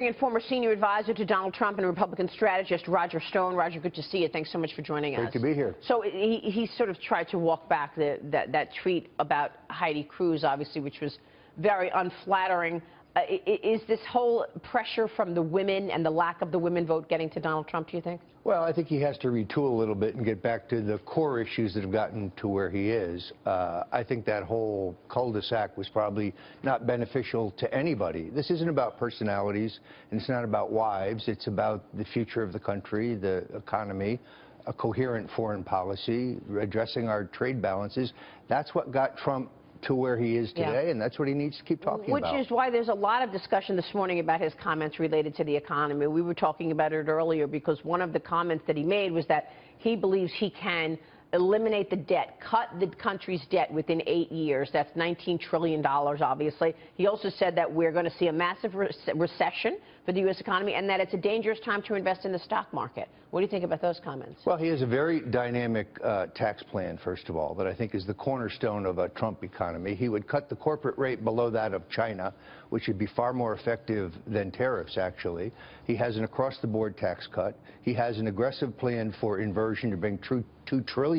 And former senior advisor to Donald Trump and Republican strategist Roger Stone. Roger, good to see you. Thanks so much for joining us. Great to be here. So he sort of tried to walk back that tweet about Heidi Cruz, obviously, which was very unflattering. Is this whole pressure from the women and the lack of the women vote getting to Donald Trump, do you think? Well, I think he has to retool a little bit and get back to the core issues that have gotten to where he is. I think that whole cul-de-sac was probably not beneficial to anybody. This isn't about personalities, and it's not about wives. It's about the future of the country, the economy, a coherent foreign policy, addressing our trade balances. That's what got Trump to where he is today, and that's what he needs to keep talking about. Which is why there's a lot of discussion this morning about his comments related to the economy. We were talking about it earlier because one of the comments that he made was that he believes he can eliminate the debt, cut the country's debt within 8 years. That's $19 trillion, obviously. He also said that we're going to see a massive recession for the U.S. economy and that it's a dangerous time to invest in the stock market. What do you think about those comments? Well, he has a very dynamic tax plan, first of all, that I think is the cornerstone of a Trump economy. He would cut the corporate rate below that of China, which would be far more effective than tariffs, actually. He has an across-the-board tax cut. He has an aggressive plan for inversion to bring $2 trillion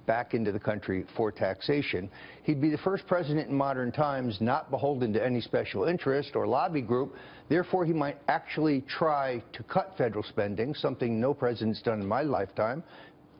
back into the country for taxation. He'd be the first president in modern times not beholden to any special interest or lobby group. Therefore, he might actually try to cut federal spending, something no president's done in my lifetime.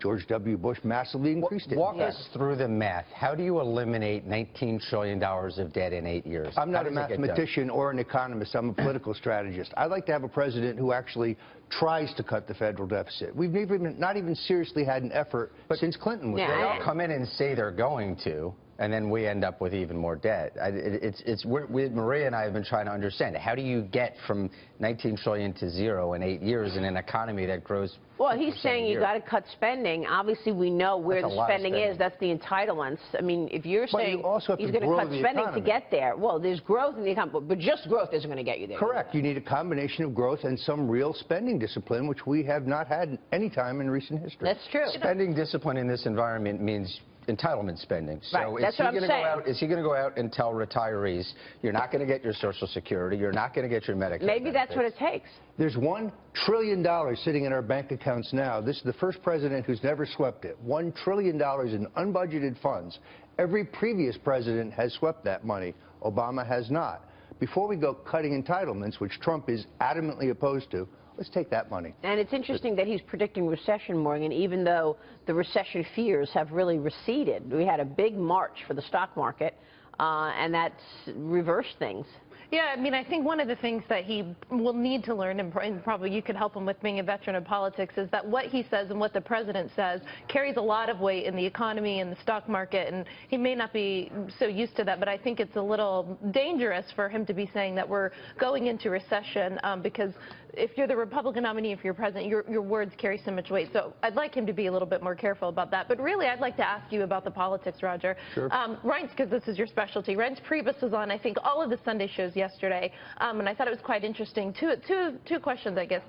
George W. Bush massively increased it. Walk us through the math. How do you eliminate $19 trillion of debt in 8 years? I'm not a mathematician or an economist. I'm a political strategist. I'd like to have a president who actually tries to cut the federal deficit. We've not even seriously had an effort since Clinton was there. They all come in and say they're going to, and then we end up with even more debt. Maria and I have been trying to understand, how do you get from $19 trillion to zero in 8 years in an economy that grows? Well, he's saying you got to cut spending. Obviously, we know where the spending is. That's the entitlements. I mean, if you're saying he's going to cut spending to get there, well, there's growth in the economy, but just growth isn't going to get you there. Correct. You need a combination of growth and some real spending discipline, which we have not had any time in recent history. That's true. Spending discipline in this environment means entitlement spending. So right. That's what I'm saying. Is he going to go out and tell retirees, you're not going to get your Social Security, you're not going to get your Medicare Maybe benefits? That's what it takes. There's $1 trillion sitting in our bank accounts now. This is the first president who's never swept it. $1 trillion in unbudgeted funds. Every previous president has swept that money. Obama has not. Before we go cutting entitlements, which Trump is adamantly opposed to, let's take that money. And it's interesting that he's predicting recession, Morgan, even though the recession fears have really receded. We had a big March for the stock market, and that's reversed things. Yeah, I mean, I think one of the things that he will need to learn, and probably you could help him with being a veteran of politics, is that what he says and what the president says carries a lot of weight in the economy and the stock market, and he may not be so used to that, but I think it's a little dangerous for him to be saying that we're going into recession because if you're the Republican nominee, if you're president, your words carry so much weight. So I'd like him to be a little bit more careful about that. But really, I'd like to ask you about the politics, Roger. Sure. Reince, because this is your specialty. Reince Priebus was on, I think, all of the Sunday shows yesterday, and I thought it was quite interesting. Two questions, I guess.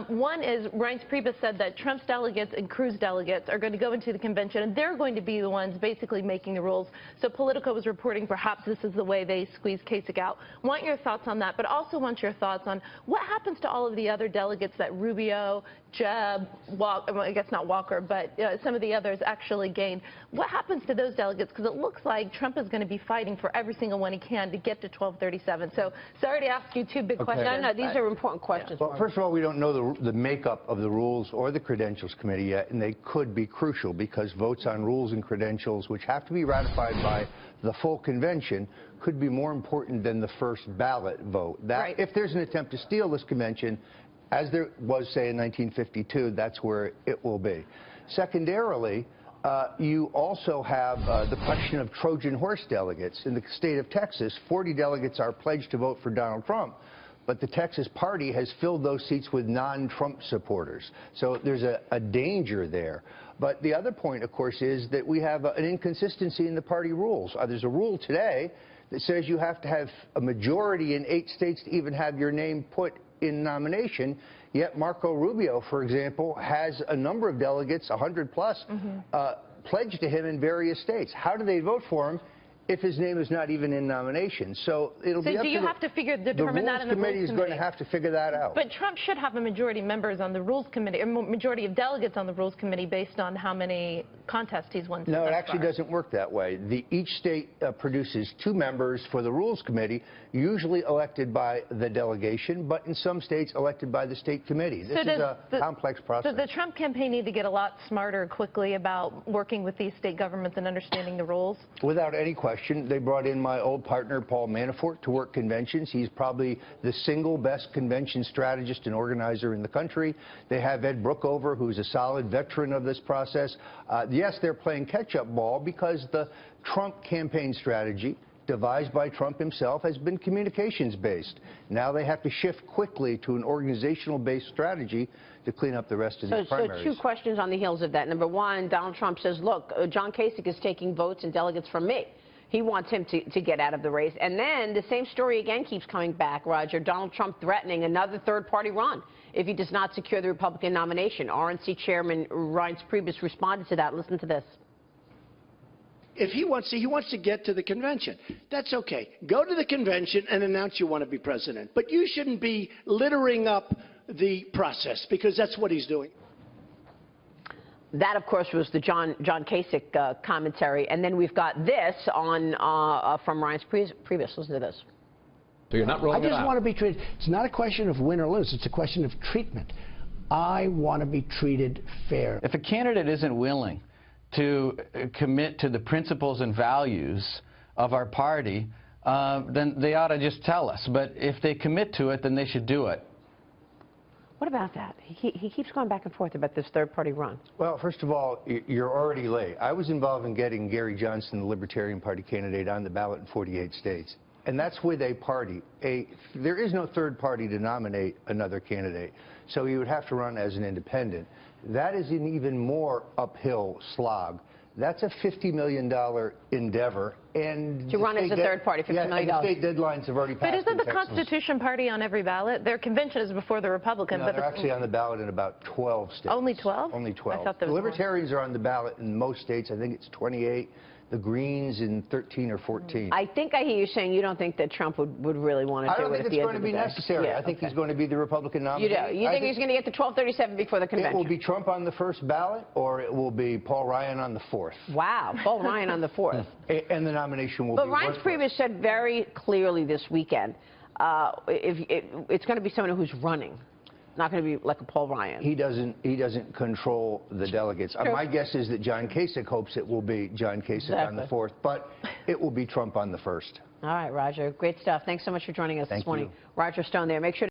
One is Reince Priebus said that Trump's delegates and Cruz delegates are going to go into the convention, and they're going to be the ones basically making the rules. So Politico was reporting perhaps this is the way they squeeze Kasich out. Want your thoughts on that, but also want your thoughts on what happens to all of the other delegates that Rubio, Jeb, I guess not Walker, but some of the others actually gained. What happens to those delegates? Because it looks like Trump is going to be fighting for every single one he can to get to 1237. So sorry to ask you two big questions. No, these are important questions. Well, first of all, we don't know the makeup of the Rules or the Credentials Committee yet, and they could be crucial because votes on rules and credentials, which have to be ratified by the full convention, could be more important than the first ballot vote. If there's an attempt to steal this convention, as there was, say, in 1952, that's where it will be. Secondarily, you also have the question of Trojan horse delegates. In the state of Texas, 40 delegates are pledged to vote for Donald Trump, but the Texas party has filled those seats with non-Trump supporters. So there's a danger there. But the other point, of course, is that we have an inconsistency in the party rules. There's a rule today that says you have to have a majority in 8 states to even have your name put in nomination, yet Marco Rubio, for example, has a number of delegates, 100 plus, pledged to him in various states. How do they vote for him if his name is not even in nomination. So it'll be up do you to have to determine that in the Rules Committee is going to have to figure that out. But Trump should have a majority of members on the Rules Committee, or majority of delegates on the Rules Committee based on how many contests he's won. No, it actually doesn't work that way. Each state produces 2 members for the Rules Committee, usually elected by the delegation, but in some states elected by the state committee. This is a complex process. Does the Trump campaign need to get a lot smarter quickly about working with these state governments and understanding the rules? Without any question. They brought in my old partner, Paul Manafort, to work conventions. He's probably the single best convention strategist and organizer in the country. They have Ed Brookover, who's a solid veteran of this process. Yes, they're playing catch-up ball because the Trump campaign strategy, devised by Trump himself, has been communications-based. Now they have to shift quickly to an organizational-based strategy to clean up the rest of these primaries. So 2 questions on the heels of that. Number 1, Donald Trump says, look, John Kasich is taking votes and delegates from me. He wants him to get out of the race. And then the same story again keeps coming back, Roger. Donald Trump threatening another third-party run if he does not secure the Republican nomination. RNC Chairman Reince Priebus responded to that. Listen to this. If he wants to get to the convention. That's okay. Go to the convention and announce you want to be president. But you shouldn't be littering up the process, because that's what he's doing. That, of course, was the John Kasich commentary. And then we've got this on from Reince Priebus. Listen to this. So you're not rolling I just want to be treated. It's not a question of win or lose. It's a question of treatment. I want to be treated fair. If a candidate isn't willing to commit to the principles and values of our party, then they ought to just tell us. But if they commit to it, then they should do it. What about that? He keeps going back and forth about this third-party run. Well, first of all, you're already late. I was involved in getting Gary Johnson, the Libertarian Party candidate, on the ballot in 48 states. And that's with a party. There is no third party to nominate another candidate. So he would have to run as an independent. That is an even more uphill slog. That's a $50 million endeavor. And to run as a third party, $50 million. And the state deadlines have already passed. But isn't the Constitution Party on every ballot? Their convention is before the Republican. No, but they're actually on the ballot in about 12 states. Only 12? Only 12. I thought there was the Libertarians are on the ballot in most states. I think it's 28. The Greens in 13 or 14. I think I hear you saying you don't think that Trump would really want to do it. I don't think it's going to be necessary. Yeah, I think he's going to be the Republican nominee. You do? You think he's going to get to 1237 before the convention? It will be Trump on the first ballot, or it will be Paul Ryan on the fourth. Wow, Paul Ryan on the fourth. And the nomination will be Reince Priebus said very clearly this weekend, it's going to be someone who's running. Not going to be like a Paul Ryan. He doesn't control the delegates. My guess is that John Kasich hopes it will be John Kasich on the fourth, but it will be Trump on the first. All right, Roger. Great stuff. Thanks so much for joining us this morning. You. Roger Stone there. Make sure